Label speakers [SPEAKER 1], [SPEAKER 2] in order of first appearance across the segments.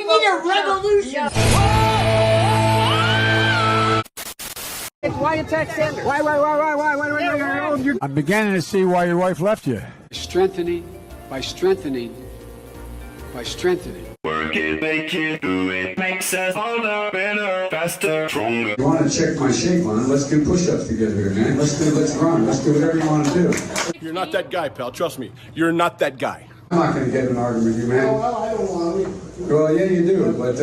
[SPEAKER 1] need a revolution.
[SPEAKER 2] Why attack Sanders? Why?
[SPEAKER 3] I'm beginning to see why your wife left you.
[SPEAKER 4] Strengthening, by strengthening.
[SPEAKER 5] Work it, make it, do it, makes us older, better, faster, stronger.
[SPEAKER 4] You want to check my shape on it? Let's do push-ups together here, man. Let's run. Let's do whatever you want to do.
[SPEAKER 6] You're not that guy, pal. Trust me. You're not that guy.
[SPEAKER 4] I'm not going to get in an argument with you, man.
[SPEAKER 1] Well, I don't want to.
[SPEAKER 4] Well, yeah, you do, but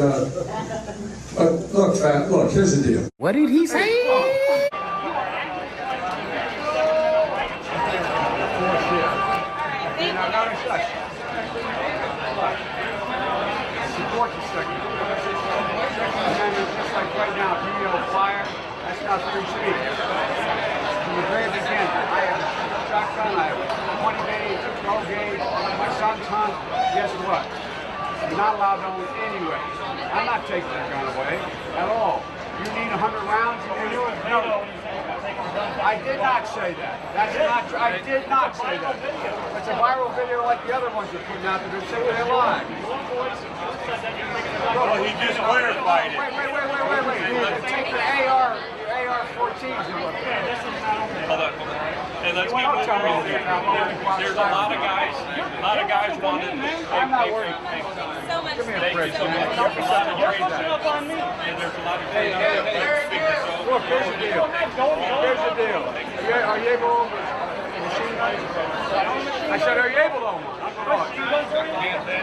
[SPEAKER 4] look, Fat, look, here's the deal.
[SPEAKER 2] What did he say?
[SPEAKER 4] Support the second. Just like right now, if you yell fire, that's not free speech. From the very beginning, I have a shotgun, I have a 20 gauge, 12 gauge, my son's hunt. Guess what? You're not allowed to own it anyway. I'm not taking that gun away at all. You need 100 rounds? No. I did not say that. That's not true. I did not say that. It's a viral video like the other ones you're putting out there. They're saying they're live.
[SPEAKER 5] Well, he just clarified it.
[SPEAKER 4] Wait. Take the AR-14s and look at it.
[SPEAKER 5] Hold on. Hey, let's keep moving on. There's a lot of guys wanting this.
[SPEAKER 4] I'm not worried.
[SPEAKER 7] So much.
[SPEAKER 4] Give me a break.
[SPEAKER 5] There's a lot of training. And there's a lot of training.
[SPEAKER 4] Look, here's the deal. Are you able to machine gun? I said, are you able to own one?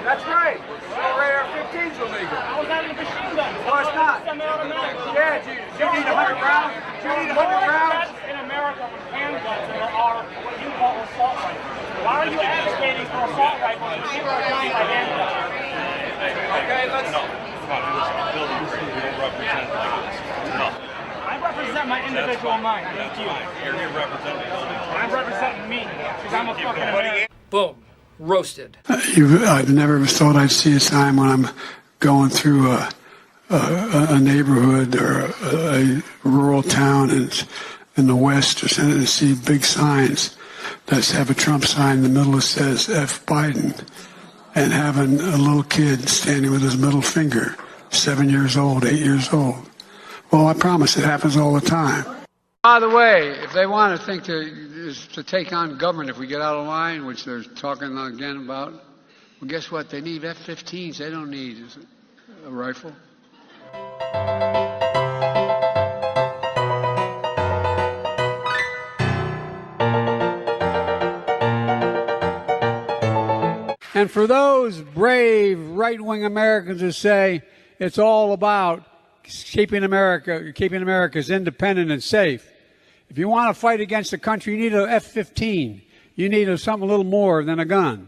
[SPEAKER 4] That's right. AR-15's illegal.
[SPEAKER 8] I was having a machine gun.
[SPEAKER 4] No, it's not. Yeah, do you need 100 rounds? Do you need 100 rounds?
[SPEAKER 8] In America, with handguns, there are what you call assault rifles. Why are you advocating for assault rifles when people are dying by handguns?
[SPEAKER 4] Okay, let's...
[SPEAKER 5] No. Come on, listen. Building free. You don't represent like this. No.
[SPEAKER 8] I represent my individual mind. Thank you.
[SPEAKER 5] You're here representing building.
[SPEAKER 8] I'm representing me, because I'm a fucking American.
[SPEAKER 2] Boom. Roasted.
[SPEAKER 4] I've never thought I'd see a time when I'm going through a neighborhood or a rural town in the West or something and see big signs that have a Trump sign in the middle that says F. Biden and having a little kid standing with his middle finger, 7 years old, 8 years old. Well, I promise it happens all the time. By the way, if they want to think to take on government, if we get out of line, which they're talking again about, well, guess what? They need F-15s. They don't need a rifle. And for those brave right-wing Americans who say it's all about keeping America's independent and safe, if you want to fight against the country, you need an F-15. You need something a little more than a gun.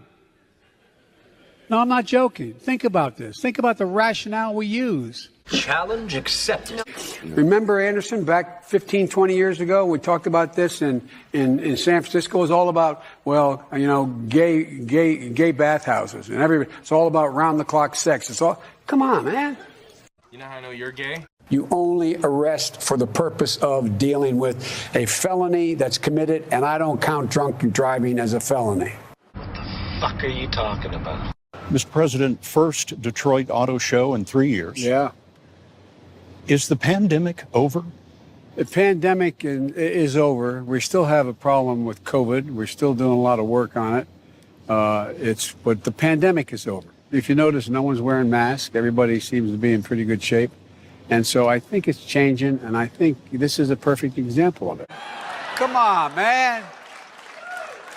[SPEAKER 4] No, I'm not joking. Think about this. Think about the rationale we use.
[SPEAKER 2] Challenge accepted.
[SPEAKER 4] Remember, Anderson, back 15, 20 years ago, we talked about this in San Francisco. It was all about, well, you know, gay bathhouses. And it's all about round-the-clock sex. It's all, come on, man.
[SPEAKER 5] You know how I know you're gay?
[SPEAKER 4] You only arrest for the purpose of dealing with a felony that's committed, and I don't count drunk driving as a felony.
[SPEAKER 7] What the fuck are you talking about?
[SPEAKER 9] Mr. President, first Detroit Auto Show in 3 years.
[SPEAKER 4] Yeah.
[SPEAKER 9] Is the pandemic over?
[SPEAKER 4] The pandemic is over. We still have a problem with COVID. We're still doing a lot of work on it. But the pandemic is over. If you notice, no one's wearing masks. Everybody seems to be in pretty good shape. And so I think it's changing, and I think this is a perfect example of it. Come on, man.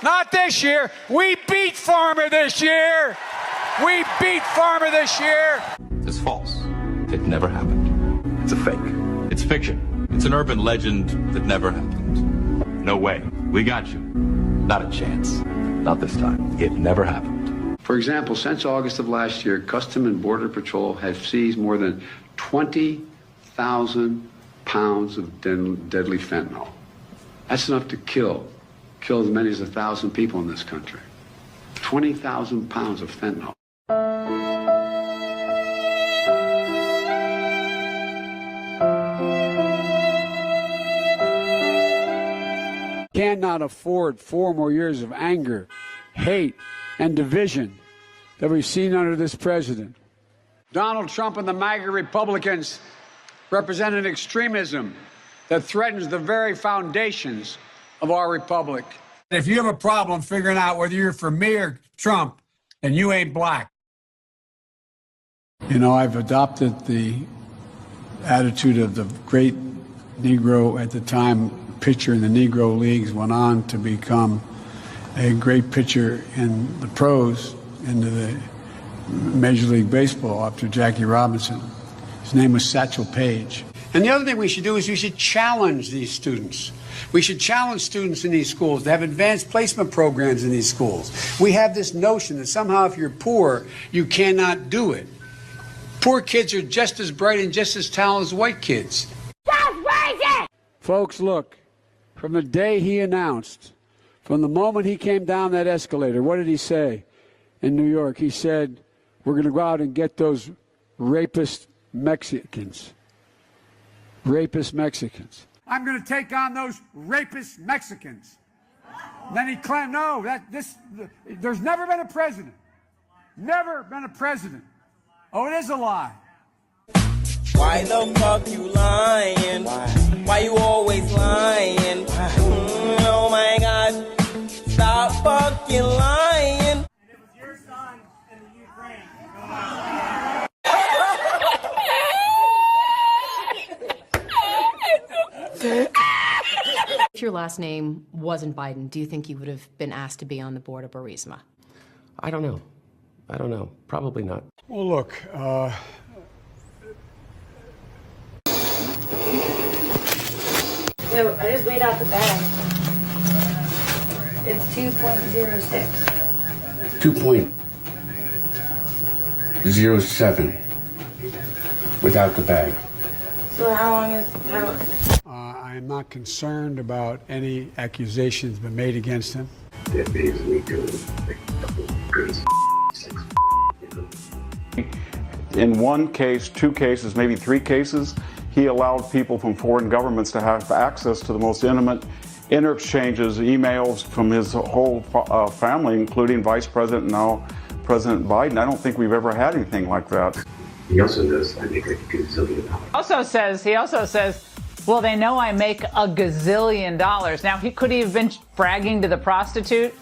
[SPEAKER 4] Not this year. We beat Farmer this year. We beat Farmer this year.
[SPEAKER 10] It's false. It never happened. It's a fake. It's fiction. It's an urban legend that never happened. No way. We got you. Not a chance. Not this time. It never happened. For example, since August of last year, Custom and Border Patrol have seized more than 20,000 pounds of deadly fentanyl. That's enough to kill as many as 1,000 people in this country. 20,000 pounds of fentanyl. Cannot afford 4 more years of anger, hate, and division that we've seen under this president.
[SPEAKER 3] Donald Trump and the MAGA Republicans represent an extremism that threatens the very foundations of our republic. If you have a problem figuring out whether you're for me or Trump, then you ain't black. You know, I've adopted the attitude of the great Negro at the time, pitcher in the Negro Leagues, went on to become a great pitcher in the pros, into the Major League Baseball after Jackie Robinson. His name was Satchel Paige. And the other thing we should do is we should challenge these students. We should challenge students in these schools to have advanced placement programs in these schools. We have this notion that somehow if you're poor, you cannot do it. Poor kids are just as bright and just as talented as white kids. Folks, look, from the day he announced, from the moment he came down that escalator, what did he say in New York? He said, we're going to go out and get those rapist Mexicans. Rapist Mexicans. I'm going to take on those rapist Mexicans. Then he claimed, no, there's never been a president. Never been a president. Oh, it is a lie.
[SPEAKER 11] Why the fuck you lying? Why you always lying? Oh my God, stop fucking lying.
[SPEAKER 8] And it was your son in the Ukraine.
[SPEAKER 12] If your last name wasn't Biden, do you think you would have been asked to be on the board of Burisma?
[SPEAKER 13] I don't know. Probably not.
[SPEAKER 3] Well, look,
[SPEAKER 14] So I just weighed out the bag. It's 2.06.
[SPEAKER 13] 2.07 without the bag.
[SPEAKER 14] So how long is
[SPEAKER 3] I am not concerned about any accusations been made against him.
[SPEAKER 13] That means we do
[SPEAKER 9] In one case, two cases, maybe three cases, he allowed people from foreign governments to have access to the most intimate interchanges, emails from his whole family, including Vice President, now President Biden. I don't think we've ever had anything like that.
[SPEAKER 13] He also does, I think, like a gazillion.
[SPEAKER 15] He also says, well, they know I make a gazillion dollars. Now, could he have been bragging to the prostitute?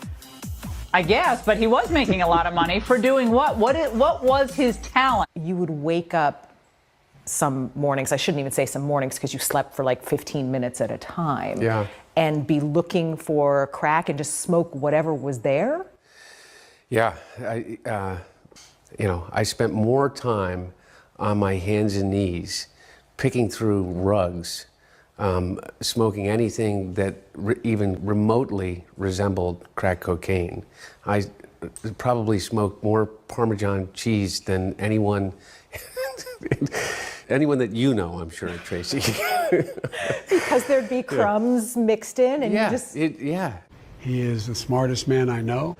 [SPEAKER 15] I guess, but he was making a lot of money for doing what? What was his talent?
[SPEAKER 16] You would wake up some mornings, I shouldn't even say some mornings because you slept for like 15 minutes at a time.
[SPEAKER 13] Yeah.
[SPEAKER 16] And be looking for crack and just smoke whatever was there?
[SPEAKER 13] Yeah, I spent more time on my hands and knees picking through rugs, smoking anything that even remotely resembled crack cocaine. I probably smoked more Parmesan cheese than anyone that you know, I'm sure, Tracy.
[SPEAKER 16] Because there'd be crumbs mixed in and you just...
[SPEAKER 3] He is the smartest man I know.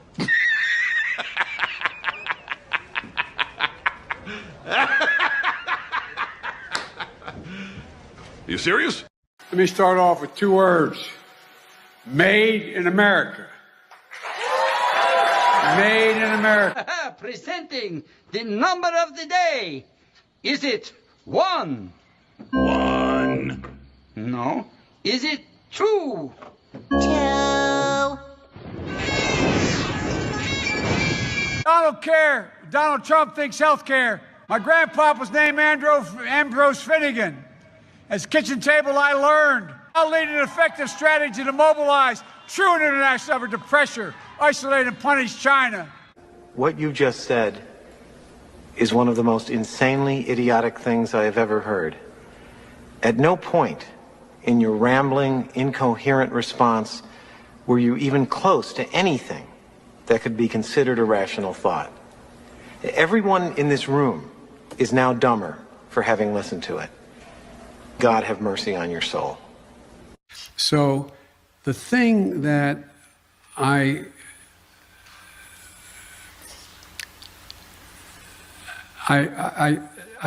[SPEAKER 6] You serious?
[SPEAKER 3] Let me start off with two words. Made in America. Made in America.
[SPEAKER 17] Presenting the number of the day. Is it 1?
[SPEAKER 6] 1.
[SPEAKER 17] No. Is it 2?
[SPEAKER 14] 2.
[SPEAKER 3] I don't care. Donald Trump thinks health care. My grandpop was named Ambrose Finnegan. As kitchen table, I learned. I'll lead an effective strategy to mobilize true international effort to pressure, isolate, and punish China.
[SPEAKER 18] What you just said is one of the most insanely idiotic things I have ever heard. At no point in your rambling, incoherent response were you even close to anything that could be considered a rational thought. Everyone in this room is now dumber for having listened to it. God have mercy on your soul.
[SPEAKER 3] So the thing that I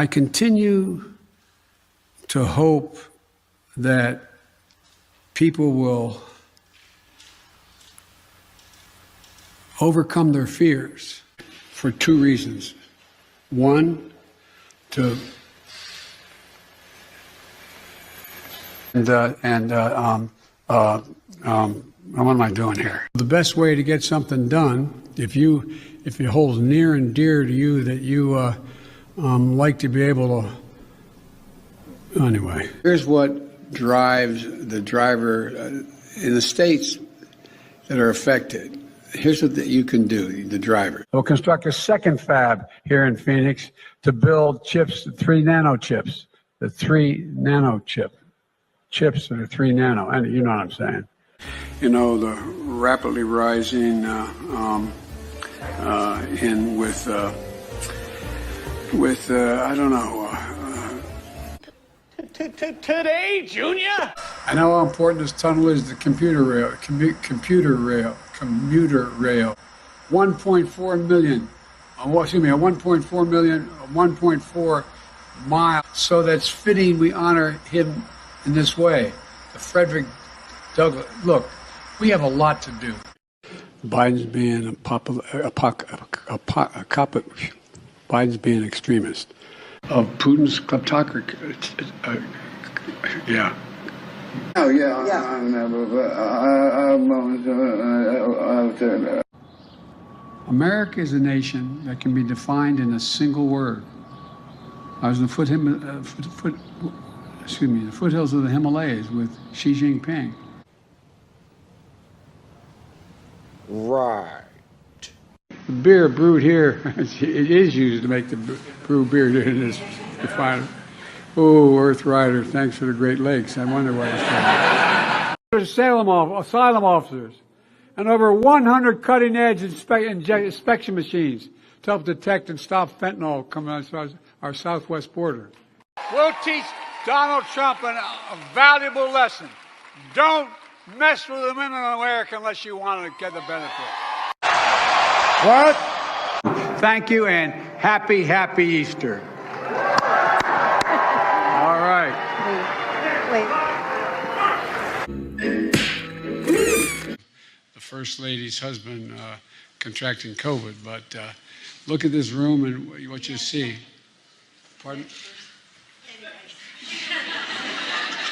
[SPEAKER 3] continue to hope that people will overcome their fears for two reasons. One, to what am I doing here? The best way to get something done, if it holds near and dear to you that you like to be able to. Anyway, here's what drives the driver in the states that are affected. Here's what you can do, the driver. We'll construct a second fab here in Phoenix to build chips, 3 nano chips, the 3 nano chips that are 3 nano, and you know what I'm saying. You know, the rapidly rising I don't know.
[SPEAKER 2] Today, Junior.
[SPEAKER 3] I know how important this tunnel is. The commuter rail. 1.4 million. Excuse me, a 1.4 million, 1.4 mile. So that's fitting. We honor him in this way. The Frederick Douglass. Look, we have a lot to do. Biden's being Biden's being extremist of Putin's kleptocracy. Yeah. Oh yeah. America is a nation that can be defined in a single word. I was in the foothills of the Himalayas with Xi Jinping.
[SPEAKER 2] Right.
[SPEAKER 3] The beer brewed here, it is used to make the brew beer. It is refined. Oh, Earth Rider, thanks for the Great Lakes. I wonder why it's called. Asylum officers and over 100 cutting-edge inspection machines to help detect and stop fentanyl coming on our southwest border. We'll teach Donald Trump a valuable lesson. Don't mess with the women in America unless you want to get the benefit. What? Thank you and happy Easter. All right. The First Lady's husband contracting COVID, but look at this room and what you see. Pardon?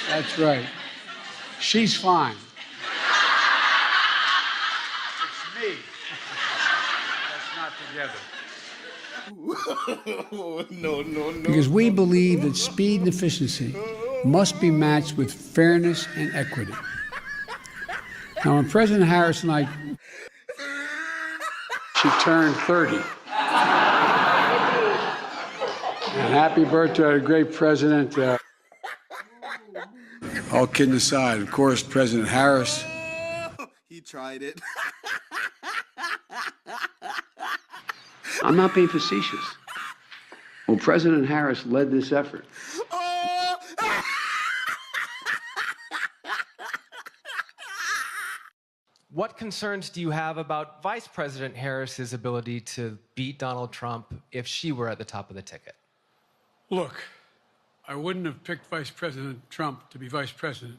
[SPEAKER 3] That's right. She's fine. It's me. No. Because we believe that speed and efficiency must be matched with fairness and equity. Now, when President Harris and I, she turned 30. And happy birthday to a great president. All kidding aside, of course, President Harris.
[SPEAKER 19] He tried it.
[SPEAKER 3] I'm not being facetious. Well, President Harris led this effort.
[SPEAKER 20] What concerns do you have about Vice President Harris's ability to beat Donald Trump if she were at the top of the ticket?
[SPEAKER 3] Look, I wouldn't have picked Vice President Trump to be vice president,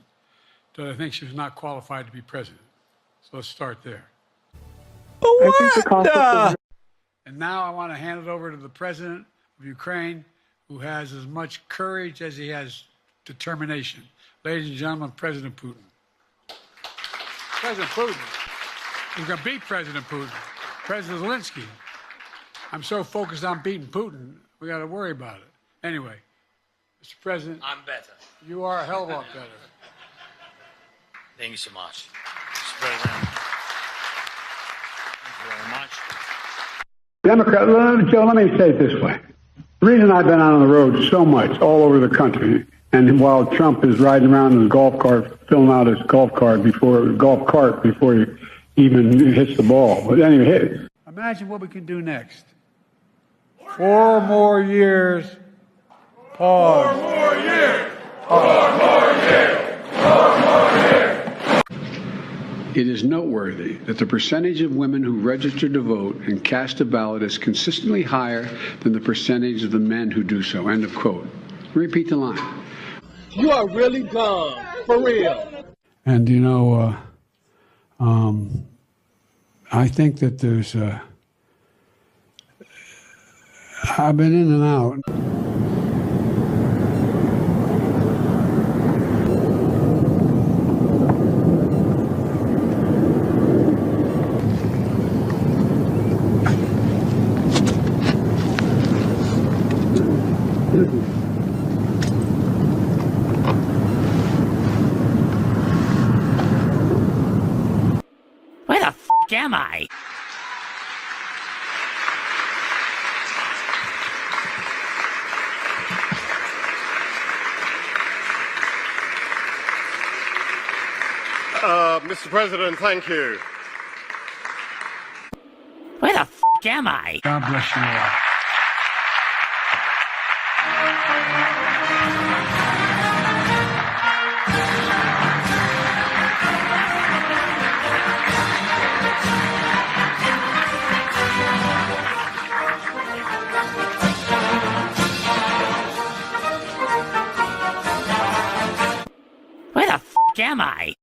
[SPEAKER 3] but I think she was not qualified to be president. So let's start there. And now I want to hand it over to the president of Ukraine, who has as much courage as he has determination. Ladies and gentlemen, President Putin. President Putin. He's going to beat President Putin. President Zelensky. I'm so focused on beating Putin, we got to worry about it. Anyway, Mr. President.
[SPEAKER 21] I'm better.
[SPEAKER 3] You are a hell of a lot better.
[SPEAKER 21] Thank you so much. Mr. President. Thank you very much.
[SPEAKER 3] Democrat, Joe, let me say it this way. The reason I've been on the road so much all over the country, and while Trump is riding around in his golf cart, filling out his golf cart before he even hits the ball. But anyway, imagine what we can do next. 4 more years. Pause. 4 more years. Pause. 4 more years. 4 more years. It is noteworthy that the percentage of women who register to vote and cast a ballot is consistently higher than the percentage of the men who do so. End of quote. Repeat the line.
[SPEAKER 21] You are really dumb. For real.
[SPEAKER 3] And, you know, I think that there's I've been in and out.
[SPEAKER 21] Where the f am I?
[SPEAKER 6] Mr. President, thank you.
[SPEAKER 21] Where the f am I?
[SPEAKER 3] God bless you all.
[SPEAKER 21] Where the f am I?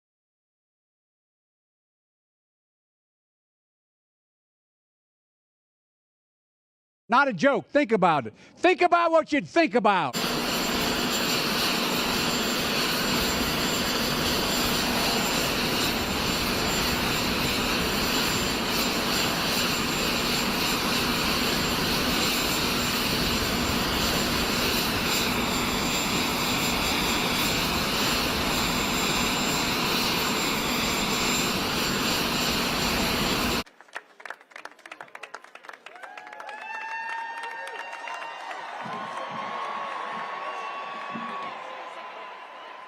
[SPEAKER 3] Not a joke. Think about it. Think about what you'd think about.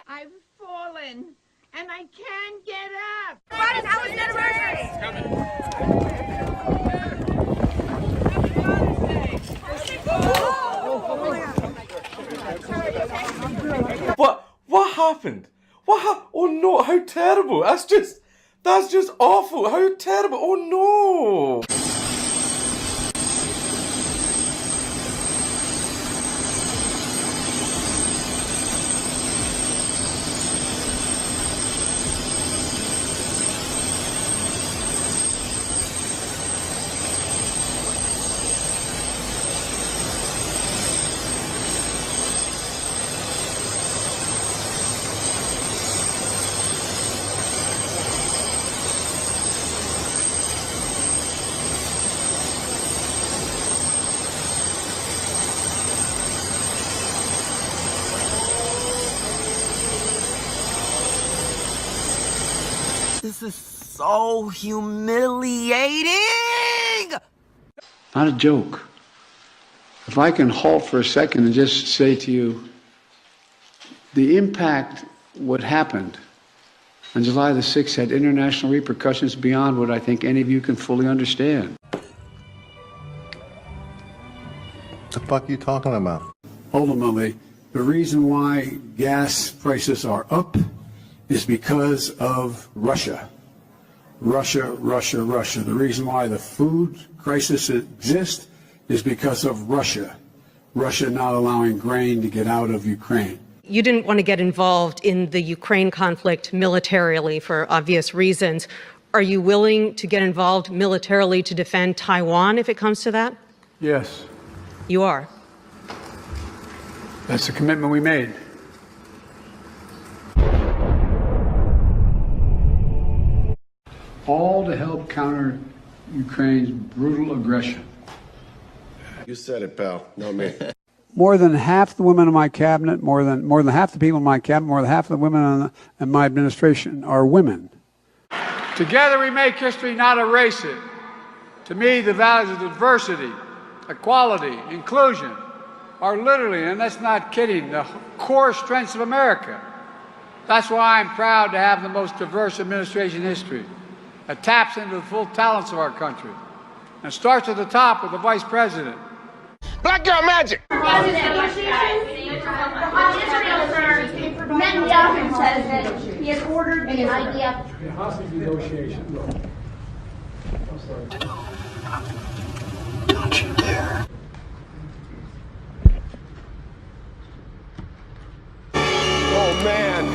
[SPEAKER 1] I've fallen, and I can't get up. Robin, how was your anniversary?
[SPEAKER 22] What happened? Oh no, how terrible. That's just awful. How terrible. Oh no.
[SPEAKER 11] This is so humiliating!
[SPEAKER 3] Not a joke. If I can halt for a second and just say to you, the impact what happened on July the 6th had international repercussions beyond what I think any of you can fully understand.
[SPEAKER 23] The fuck are you talking about?
[SPEAKER 3] Ultimately, the reason why gas prices are up is because of Russia. Russia. The reason why the food crisis exists is because of Russia. Russia not allowing grain to get out of Ukraine.
[SPEAKER 24] You didn't want to get involved in the Ukraine conflict militarily for obvious reasons. Are you willing to get involved militarily to defend Taiwan if it comes to that?
[SPEAKER 3] Yes.
[SPEAKER 24] You are.
[SPEAKER 3] That's the commitment we made. All to help counter Ukraine's brutal aggression.
[SPEAKER 6] You said it, pal, not me.
[SPEAKER 3] More than half the women in my cabinet, more than half the people in my cabinet, more than half the women in my administration are women. Together we make history, not erase it. To me, the values of diversity, equality, inclusion are literally, and that's not kidding, the core strengths of America. That's why I'm proud to have the most diverse administration in history. It taps into the full talents of our country and starts at the top with the Vice President.
[SPEAKER 2] Black girl magic!
[SPEAKER 1] Netanyahu says that he has ordered the IDF.
[SPEAKER 3] Hostage negotiation.
[SPEAKER 23] Don't you dare.
[SPEAKER 2] Oh man!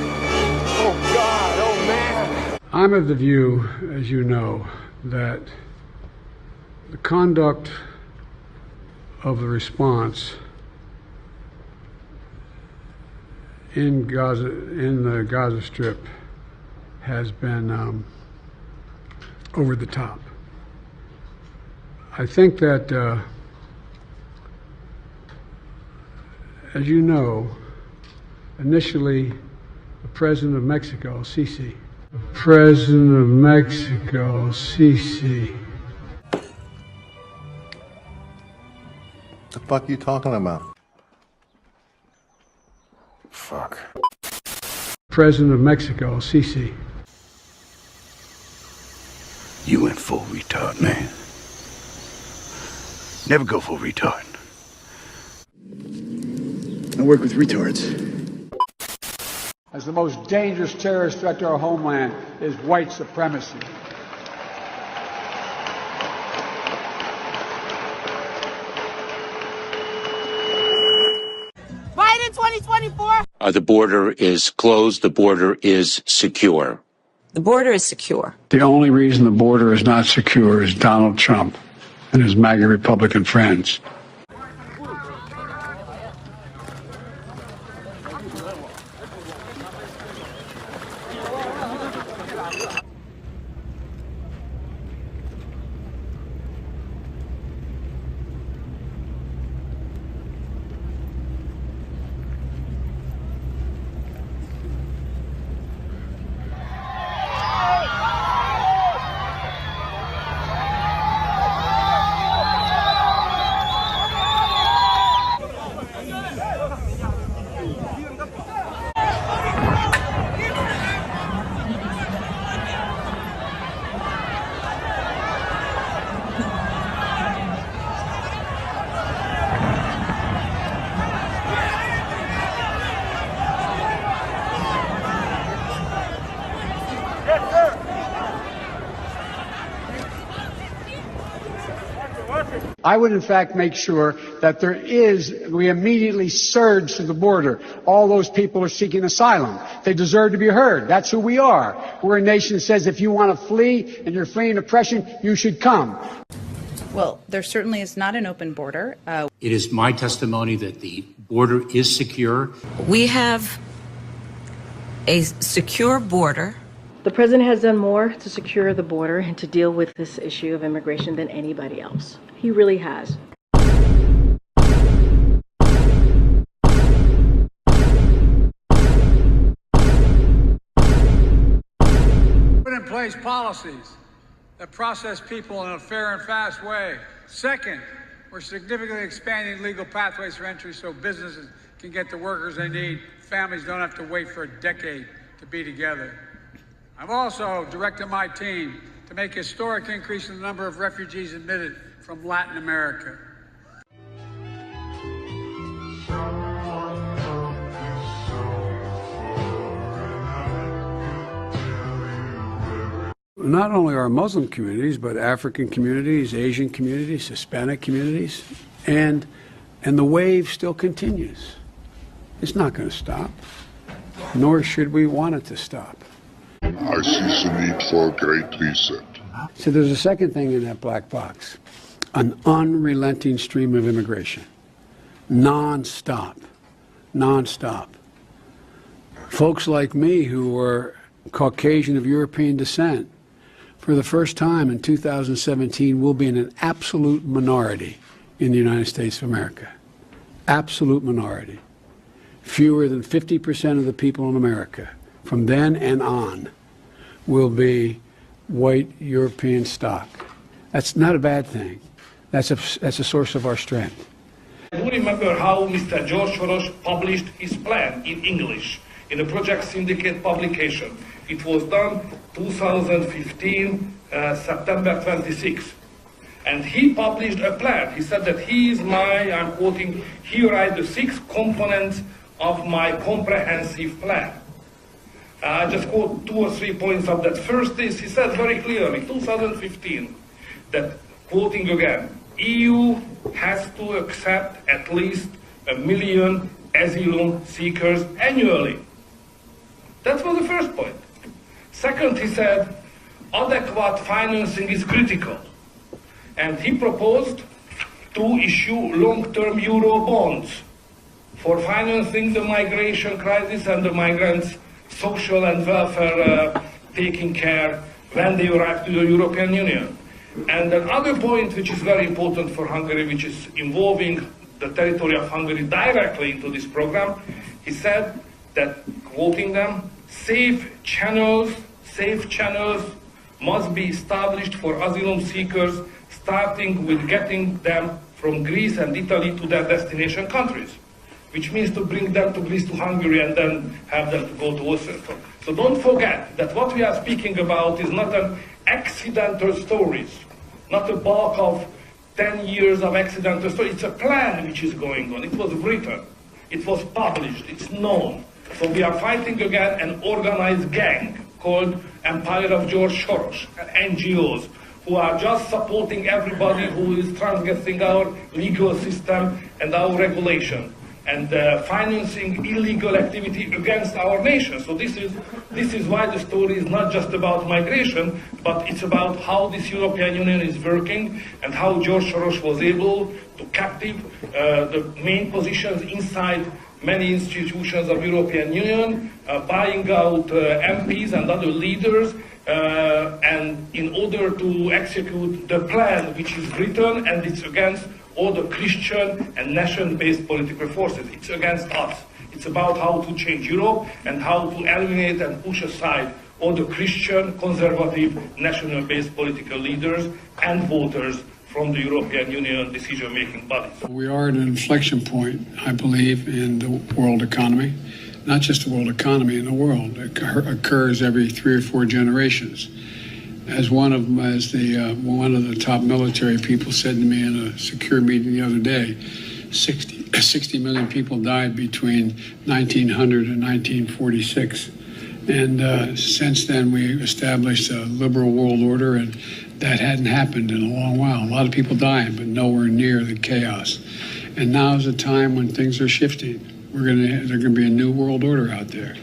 [SPEAKER 2] Oh God! Oh man!
[SPEAKER 3] I'm of the view, as you know, that the conduct of the response in Gaza, in the Gaza Strip, has been over the top. I think that as you know, initially the President of Mexico, Sisi. The President of Mexico, Sisi.
[SPEAKER 23] The fuck you talking about? Fuck.
[SPEAKER 3] President of Mexico, Sisi.
[SPEAKER 4] You went full retard, man. Never go full retard. I work with retards.
[SPEAKER 3] As the most dangerous terrorist threat to our homeland is white supremacy.
[SPEAKER 1] Biden 2024.
[SPEAKER 5] The border is closed. The border is secure.
[SPEAKER 7] The border is secure.
[SPEAKER 3] The only reason the border is not secure is Donald Trump and his MAGA Republican friends. I would, in fact, make sure that we immediately surge to the border. All those people are seeking asylum. They deserve to be heard. That's who we are. We're a nation that says if you want to flee and you're fleeing oppression, you should come.
[SPEAKER 10] Well, there certainly is not an open border.
[SPEAKER 25] It is my testimony that the border is secure.
[SPEAKER 7] We have a secure border.
[SPEAKER 14] The president has done more to secure the border and to deal with this issue of immigration than anybody else. He really has.
[SPEAKER 3] Put in place policies that process people in a fair and fast way. Second, we're significantly expanding legal pathways for entry so businesses can get the workers they need. Families don't have to wait for a decade to be together. I've also directed my team to make a historic increase in the number of refugees admitted from Latin America. Not only our Muslim communities, but African communities, Asian communities, Hispanic communities, and the wave still continues. It's not going to stop, nor should we want it to stop.
[SPEAKER 26] I see the need for a great reset.
[SPEAKER 3] So there's a second thing in that black box, an unrelenting stream of immigration, non-stop. Folks like me who were Caucasian of European descent, for the first time in 2017, will be in an absolute minority in the United States of America. Absolute minority. Fewer than 50% of the people in America, from then and on, will be white European stock. That's not a bad thing. That's a source of our strength.
[SPEAKER 27] I do remember how Mr. George Soros published his plan in English in a Project Syndicate publication. It was done 2015, September 26. And he published a plan. He said that he is I'm quoting, here are the 6 components of my comprehensive plan. I just quote 2 or 3 points of that. First is, he said very clearly, 2015, that, quoting again, EU has to accept at least 1 million asylum seekers annually. That was the first point. Second, he said, adequate financing is critical. And he proposed to issue long-term euro bonds for financing the migration crisis and the migrants' social and welfare taking care when they arrive to the European Union. And another point which is very important for Hungary, which is involving the territory of Hungary directly into this program. He said that, quoting them, safe channels must be established for asylum seekers, starting with getting them from Greece and Italy to their destination countries, which means to bring them to Greece, to Hungary, and then have them to go to Austria. So don't forget that what we are speaking about is not an accidental stories, not a bulk of 10 years of accidental stories. It's a plan which is going on. It was written, it was published, it's known. So we are fighting against an organized gang called Empire of George Soros, and NGOs, who are just supporting everybody who is transgressing our legal system and our regulation, and financing illegal activity against our nation. So this is why the story is not just about migration, but it's about how this European Union is working and how George Soros was able to captive the main positions inside many institutions of European Union, buying out MPs and other leaders, and in order to execute the plan which is written, and it's against all the Christian and nation-based political forces. It's against us. It's about how to change Europe and how to eliminate and push aside all the Christian, conservative, national-based political leaders and voters from the European Union decision-making bodies.
[SPEAKER 3] We are at an inflection point, I believe, in the world economy. Not just the world economy, in the world. It occurs every 3 or 4 generations. As one of the top military people said to me in a secure meeting the other day, 60 million people died between 1900 and 1946. And since then, we established a liberal world order, and that hadn't happened in a long while. A lot of people dying, but nowhere near the chaos. And now is a time when things are shifting. There's going to be a new world order out there,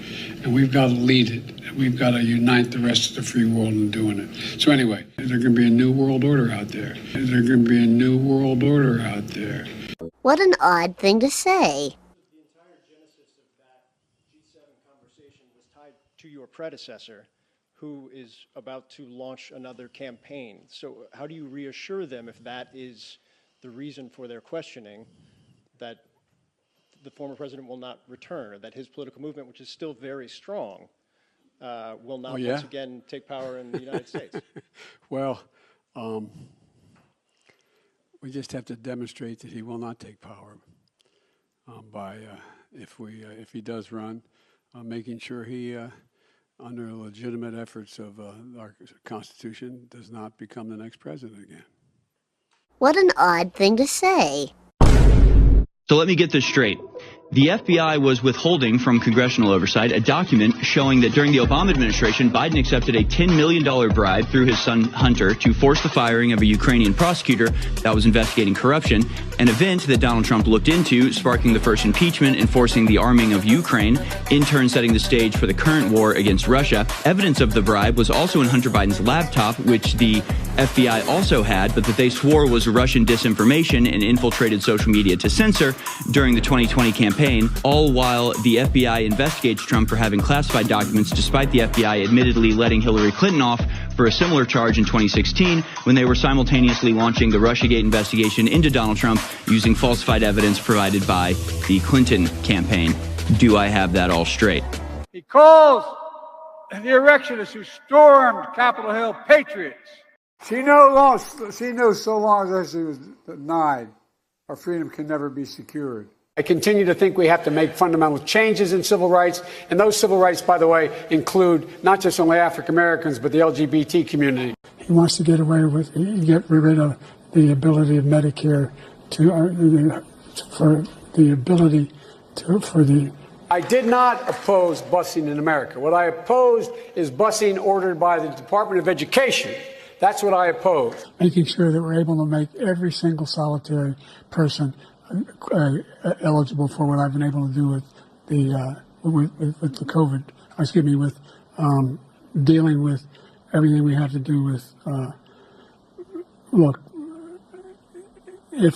[SPEAKER 3] and we've got to lead it. We've got to unite the rest of the free world in doing it. So anyway, there's going to be a new world order out there. There's going to be a new world order out there.
[SPEAKER 8] What an odd thing to say.
[SPEAKER 9] The entire genesis of that G7 conversation was tied to your predecessor, who is about to launch another campaign. So how do you reassure them, if that is the reason for their questioning, that the former president will not return, or that his political movement, which is still very strong, will not once again take power in the United States?
[SPEAKER 3] Well, we just have to demonstrate that he will not take power by, if he does run, making sure he, under legitimate efforts of our Constitution, does not become the next president again.
[SPEAKER 8] What an odd thing to say.
[SPEAKER 12] So let me get this straight. The FBI was withholding from congressional oversight a document showing that during the Obama administration, Biden accepted a $10 million bribe through his son Hunter to force the firing of a Ukrainian prosecutor that was investigating corruption, an event that Donald Trump looked into, sparking the first impeachment and forcing the arming of Ukraine, in turn setting the stage for the current war against Russia. Evidence of the bribe was also in Hunter Biden's laptop, which the FBI also had, but that they swore was Russian disinformation and infiltrated social media to censor during the 2020 campaign, all while the FBI investigates Trump for having classified documents, despite the FBI admittedly letting Hillary Clinton off for a similar charge in 2016 when they were simultaneously launching the Russiagate investigation into Donald Trump using falsified evidence provided by the Clinton campaign. Do I have that all straight?
[SPEAKER 13] He calls the insurrectionists who stormed Capitol Hill patriots.
[SPEAKER 3] She knows so long as she was denied, our freedom can never be secured. I continue to think we have to make fundamental changes in civil rights, and those civil rights, by the way, include not just only African Americans, but the LGBT community. He wants to get rid of the ability of Medicare I did not oppose busing in America. What I opposed is busing ordered by the Department of Education. That's what I oppose. Making sure that we're able to make every single solitary person eligible for what I've been able to do with the COVID. With dealing with everything we have to do with. Look, if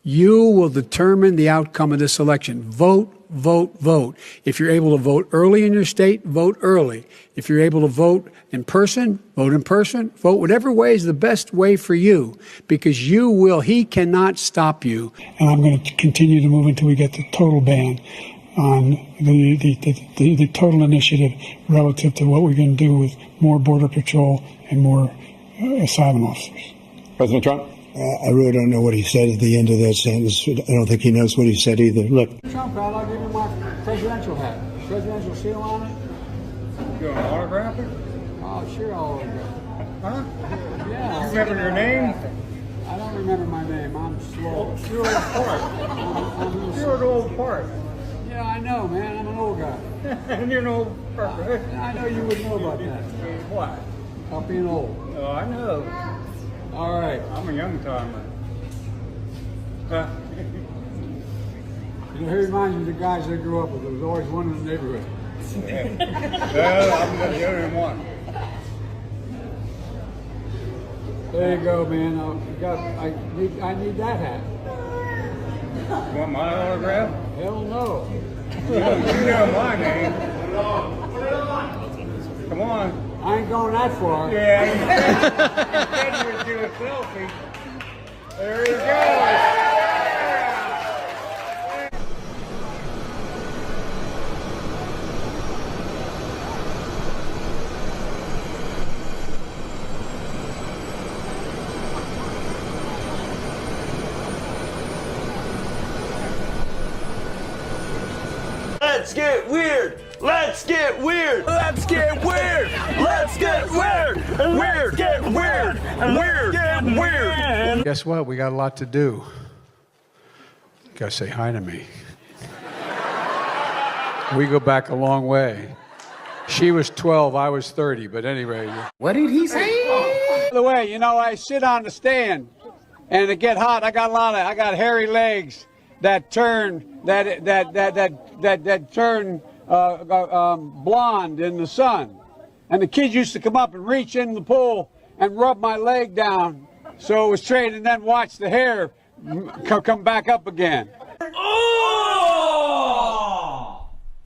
[SPEAKER 3] You will determine the outcome of this election. Vote, vote, vote. If you're able to vote early in your state, vote early. If you're able to vote in person, vote in person. Vote whatever way is the best way for you, because he cannot stop you. And I'm going to continue to move until we get the total ban on the total initiative relative to what we're going to do with more Border Patrol and more asylum officers.
[SPEAKER 15] President Trump?
[SPEAKER 23] I really don't know what he said at the end of that sentence. I don't think he knows what he said either. Look.
[SPEAKER 3] Trump hat, I'll give you my presidential hat. Presidential seal on it.
[SPEAKER 13] You want to autograph it?
[SPEAKER 3] Oh, sure, I'll autograph it.
[SPEAKER 13] Huh?
[SPEAKER 3] Yeah.
[SPEAKER 13] You remember your name?
[SPEAKER 3] I don't remember my name. I'm slow.
[SPEAKER 13] You're an old part. You're an old part.
[SPEAKER 3] Yeah, I know, man. I'm an old guy.
[SPEAKER 13] And you're an old part, right?
[SPEAKER 3] I know you would know about that.
[SPEAKER 13] What?
[SPEAKER 3] About being old.
[SPEAKER 13] Oh, I know.
[SPEAKER 3] All right.
[SPEAKER 13] I'm a young timer.
[SPEAKER 3] He reminds me of the guys I grew up with. There was always one in the neighborhood.
[SPEAKER 13] Yeah. Well, I'm the only one.
[SPEAKER 3] There you go, man. I need that hat.
[SPEAKER 13] You want my autograph?
[SPEAKER 3] Hell no.
[SPEAKER 13] You know my name. Come on.
[SPEAKER 3] I ain't going that far.
[SPEAKER 13] Yeah, you said you would do a selfie. There he goes.
[SPEAKER 2] Let's get weird. Let's get weird. Let's get weird. Let's get weird. Weird. Get weird. Weird. Get weird.
[SPEAKER 3] Guess what? We got a lot to do. You gotta say hi to me. We go back a long way. She was 12, I was 30, but anyway.
[SPEAKER 11] What did he say?
[SPEAKER 3] By the way, you know, I sit on the stand and it get hot. I got hairy legs that turn turn blonde in the sun. And the kids used to come up and reach in the pool and rub my leg down so it was straight, and then watch the hair come back up again.
[SPEAKER 2] Oh!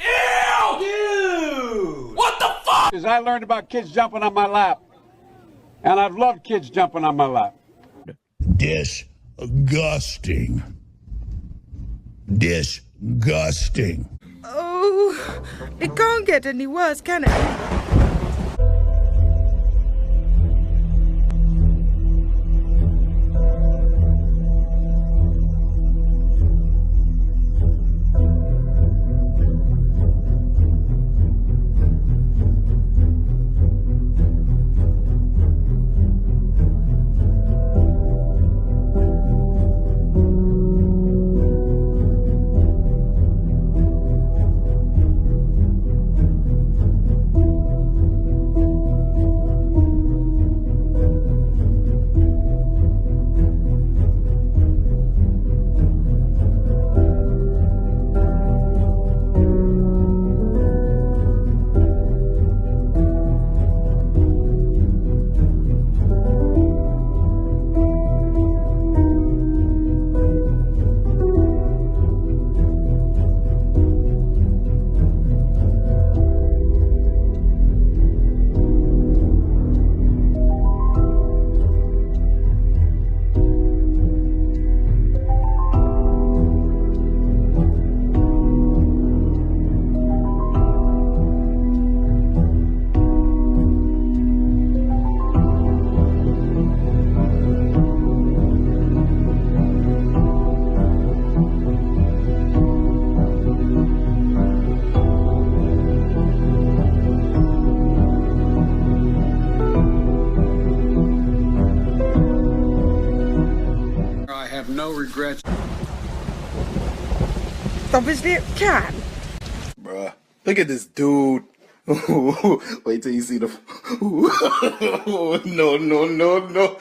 [SPEAKER 2] Ew! Dude! What the fuck?
[SPEAKER 3] Because I learned about kids jumping on my lap. And I've loved kids jumping on my lap.
[SPEAKER 23] Disgusting. Disgusting.
[SPEAKER 11] Oh, it can't get any worse, can it?
[SPEAKER 3] No regrets.
[SPEAKER 11] Obviously it can.
[SPEAKER 22] Bruh, look at this dude. Wait till you see the... No, no, no, no.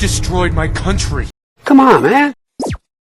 [SPEAKER 15] destroyed my country.
[SPEAKER 3] Come on, man.